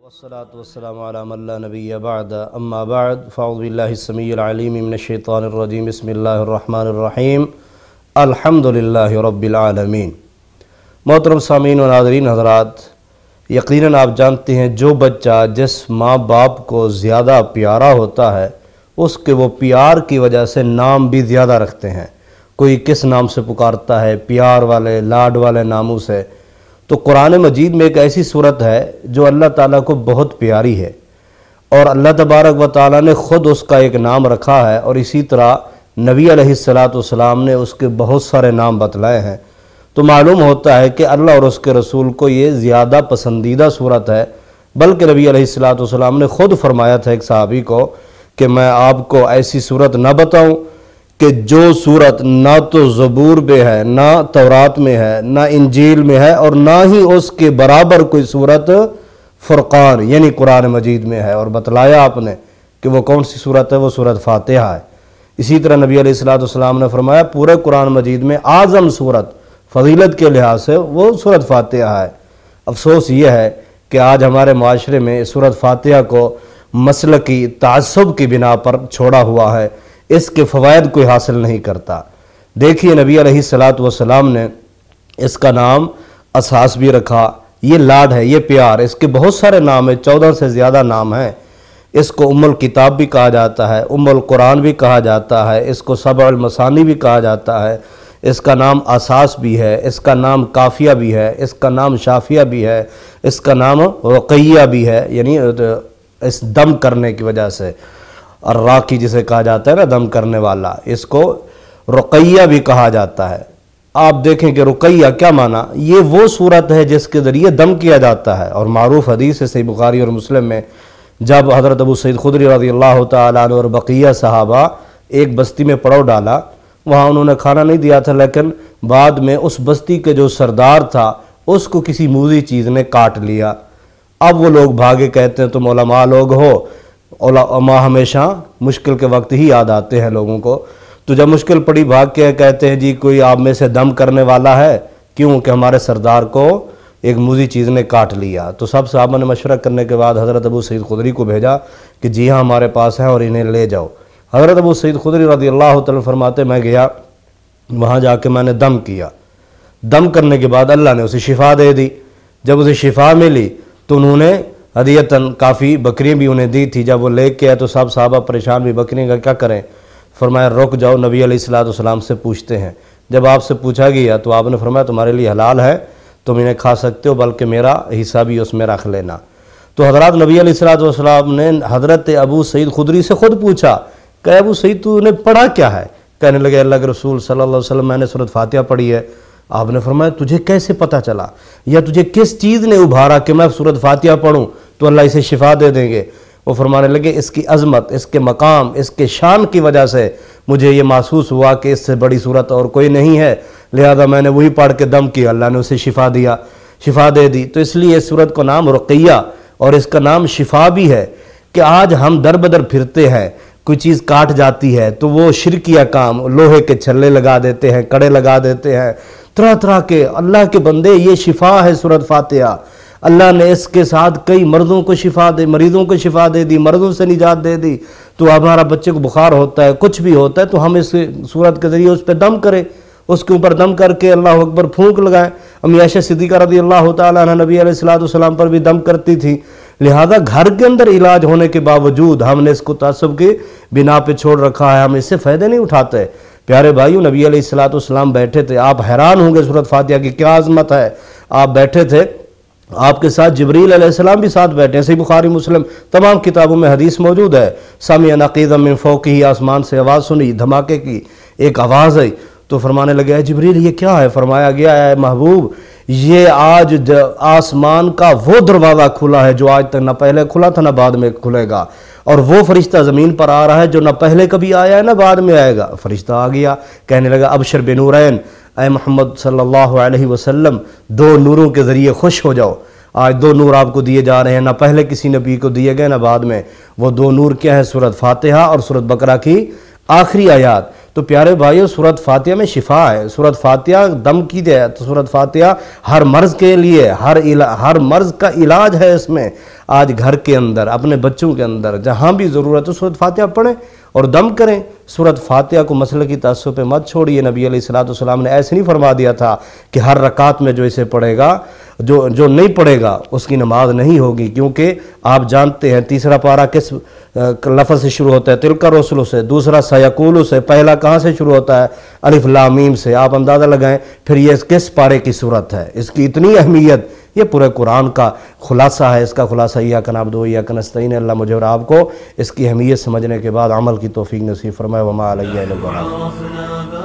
والصلاة والسلام على من لا نبي بعد اما بعد فاعوذ بالله السميع العليم من الشيطان الرجيم بسم الله الرحمن الرحیم الحمد للہ رب العالمین۔ محترم سامعین و ناظرین حضرات، یقیناً آپ جانتے ہیں جو بچہ جس ماں باپ کو زیادہ پیارا ہوتا ہے اس کے وہ پیار کی وجہ سے نام بھی زیادہ رکھتے ہیں۔ کوئی کس نام سے پکارتا ہے، پیار والے لاڈ والے ناموں سے۔ تو قرآن مجید میں ایک ایسی صورت ہے جو اللہ تعالیٰ کو بہت پیاری ہے، اور اللہ تبارک و تعالیٰ نے خود اس کا ایک نام رکھا ہے، اور اسی طرح نبی علیہ السلام نے اس کے بہت سارے نام بتلائے ہیں۔ تو معلوم ہوتا ہے کہ اللہ اور اس کے رسول کو یہ زیادہ پسندیدہ صورت ہے، بلکہ نبی علیہ السلام نے خود فرمایا تھا ایک صحابی کو کہ میں آپ کو ایسی صورت نہ بتاؤں کہ جو صورت نہ تو زبور میں ہے، نہ تورات میں ہے، نہ انجیل میں ہے، اور نہ ہی اس کے برابر کوئی صورت فرقان یعنی قرآن مجید میں ہے۔ اور بتلایا آپ نے کہ وہ کون سی صورت ہے، وہ صورت فاتحہ ہے۔ اسی طرح نبی علیہ السلام نے فرمایا پورے قرآن مجید میں اعظم صورت فضیلت کے لحاظ سے وہ صورت فاتحہ ہے۔ افسوس یہ ہے کہ آج ہمارے معاشرے میں صورت فاتحہ کو مسلکی تعصب کی بنا پر چھوڑا ہوا ہے، اس کے فوائد کوئی حاصل نہیں کرتا۔ دیکھیے نبی علیہ السلام نے اس کا نام اساس بھی رکھا، یہ لاڈ ہے، یہ پیار، اس کے بہت سارے نام ہیں، 14 سے زیادہ نام ہیں۔ اس کو ام الکتاب بھی کہا جاتا ہے، ام القرآن بھی کہا جاتا ہے، اس کو سبع المثانی بھی کہا جاتا ہے، اس کا نام اساس بھی ہے، اس کا نام کافیہ بھی ہے، اس کا نام شافیہ بھی ہے، اس کا نام رقیہ بھی ہے، یعنی اس دم کرنے کی وجہ سے، الراقی جسے کہا جاتا ہے نا دم کرنے والا، اس کو رقیہ بھی کہا جاتا ہے۔ آپ دیکھیں کہ رقیہ کیا معنی، یہ وہ صورت ہے جس کے ذریعے دم کیا جاتا ہے، اور معروف حدیث ہے صحیح بخاری اور مسلم میں، جب حضرت ابو سعید خدری رضی اللہ تعالیٰ عنہ اور بقیہ صحابہ ایک بستی میں پڑاؤ ڈالا، وہاں انہوں نے کھانا نہیں دیا تھا، لیکن بعد میں اس بستی کے جو سردار تھا اس کو کسی موذی چیز نے کاٹ لیا۔ اب وہ لوگ بھاگے، کہتے ہیں تم علماء لوگ ہو، علماء ہمیشہ مشکل کے وقت ہی یاد آتے ہیں لوگوں کو، تو جب مشکل پڑی بھاگ کے کہتے ہیں جی کوئی آپ میں سے دم کرنے والا ہے، کیوں کہ ہمارے سردار کو ایک موذی چیز نے کاٹ لیا۔ تو سب صحابہ نے مشورہ کرنے کے بعد حضرت ابو سعید خدری کو بھیجا کہ جی ہاں ہمارے پاس ہیں اور انہیں لے جاؤ۔ حضرت ابو سعید خدری رضی اللہ تعالیٰ فرماتے میں گیا، وہاں جا کے میں نے دم کیا، دم کرنے کے بعد اللہ نے اسے شفا دے دی۔ جب اسے شفا ملی تو انہوں نے ہدیتاً کافی بکریاں بھی انہیں دی تھی، جب وہ لے کے آئے تو سب صحابہ پریشان بھی، بکریاں کا کیا کریں؟ فرمایا رک جاؤ، نبی علیہ السلام سے پوچھتے ہیں۔ جب آپ سے پوچھا گیا تو آپ نے فرمایا تمہارے لیے حلال ہے، تم انہیں کھا سکتے ہو، بلکہ میرا حصہ بھی اس میں رکھ لینا۔ تو حضرات نبی علیہ السلام نے حضرت ابو سعید خدری سے خود پوچھا کہ ابو سعید تو نے پڑھا کیا ہے؟ کہنے لگے اللہ کے رسول صلی اللہ علیہ وسلم میں نے سورۃ فاتحہ پڑھی ہے۔ آپ نے فرمایا تجھے کیسے پتہ چلا، یا تجھے کس چیز نے ابھارا کہ میں سورۃ فاتحہ پڑھوں تو اللہ اسے شفا دے دیں گے؟ وہ فرمانے لگے اس کی عظمت، اس کے مقام، اس کے شان کی وجہ سے مجھے یہ محسوس ہوا کہ اس سے بڑی صورت اور کوئی نہیں ہے، لہذا میں نے وہی پڑھ کے دم کیا، اللہ نے اسے شفا دے دی۔ تو اس لیے اس صورت کا نام رقیہ اور اس کا نام شفا بھی ہے کہ آج ہم در بدر پھرتے ہیں، کوئی چیز کاٹ جاتی ہے تو وہ شرکیہ کام، لوہے کے چھلے لگا دیتے ہیں، کڑے لگا دیتے ہیں، طرح طرح کے۔ اللہ کے بندے یہ شفا ہے سورۃ فاتحہ، اللہ نے اس کے ساتھ کئی مریضوں کو شفا دے دی، مرضوں سے نجات دے دی۔ تو ہمارا بچے کو بخار ہوتا ہے، کچھ بھی ہوتا ہے تو ہم اس صورت کے ذریعے اس پہ دم کریں، اس کے اوپر دم کر کے اللہ اکبر پھونک لگائیں۔ امی عائشہ صدیقہ رضی اللہ تعالیٰ عنہ نبی علیہ السلام پر بھی دم کرتی تھی، لہذا گھر کے اندر علاج ہونے کے باوجود ہم نے اس کو تعصب کی بنا پہ چھوڑ رکھا ہے، ہم اس سے فائدے نہیں اٹھاتے۔ پیارے بھائیو، نبی علیہ السلام بیٹھے تھے، آپ حیران ہوں گے سورۃ فاتحہ کی کیا عظمت ہے۔ آپ بیٹھے تھے، آپ کے ساتھ جبریل علیہ السلام بھی ساتھ بیٹھے ہیں، صحیح بخاری مسلم تمام کتابوں میں حدیث موجود ہے۔ سمع نقیضا من فوقہ، آسمان سے آواز سنی، دھماکے کی ایک آواز آئی، تو فرمانے لگے اے جبریل یہ کیا ہے؟ فرمایا گیا اے محبوب یہ آج آسمان کا وہ دروازہ کھلا ہے جو آج تک نہ پہلے کھلا تھا نہ بعد میں کھلے گا، اور وہ فرشتہ زمین پر آ رہا ہے جو نہ پہلے کبھی آیا ہے نہ بعد میں آئے گا۔ فرشتہ آ گیا، کہنے لگا ابشر بنورین، اے محمد صلی اللہ علیہ وسلم 2 نوروں کے ذریعے خوش ہو جاؤ، آج 2 نور آپ کو دیے جا رہے ہیں، نہ پہلے کسی نبی کو دیے گئے نہ بعد میں۔ وہ 2 نور کیا ہے؟ سورۃ فاتحہ اور سورۃ بقرہ کی آخری آیات. تو پیارے بھائیو سورۃ فاتحہ میں شفا ہے. سورۃ فاتحہ دم کی دے. تو سورۃ فاتحہ ہر مرض کے لیے، ہر مرض کا علاج ہے اس میں. آج گھر کے اندر، اپنے بچوں کے اندر، جہاں بھی ضرورت ہے سورۃ فاتحہ پڑھیں اور دم کریں. سورۃ فاتحہ کو مسلکی تعصب پہ مت چھوڑیے. نبی علیہ الصلوۃ نے ایسے نہیں فرما دیا تھا کہ ہر رکعت میں جو اسے پڑھے گا، جو نہیں پڑھے گا اس کی نماز نہیں ہوگی، کیونکہ آپ جانتے ہیں تیسرا پارہ کس لفظ سے شروع ہوتا ہے؟ تلک الرسل سے. دوسرا سیقول سے. پہلا کہاں سے شروع ہوتا ہے؟ الف لام میم سے. آپ اندازہ لگائیں پھر یہ کس پارے کی صورت ہے. اس کی اتنی اہمیت، یہ پورے قرآن کا خلاصہ ہے. اس کا خلاصہ ایاک نعبد و ایاک نستعین. اللہ مجھے اور آپ کو اس کی اہمیت سمجھنے کے بعد عمل کی توفیق نصیب فرمائے. وما علیہ الا البلاغ.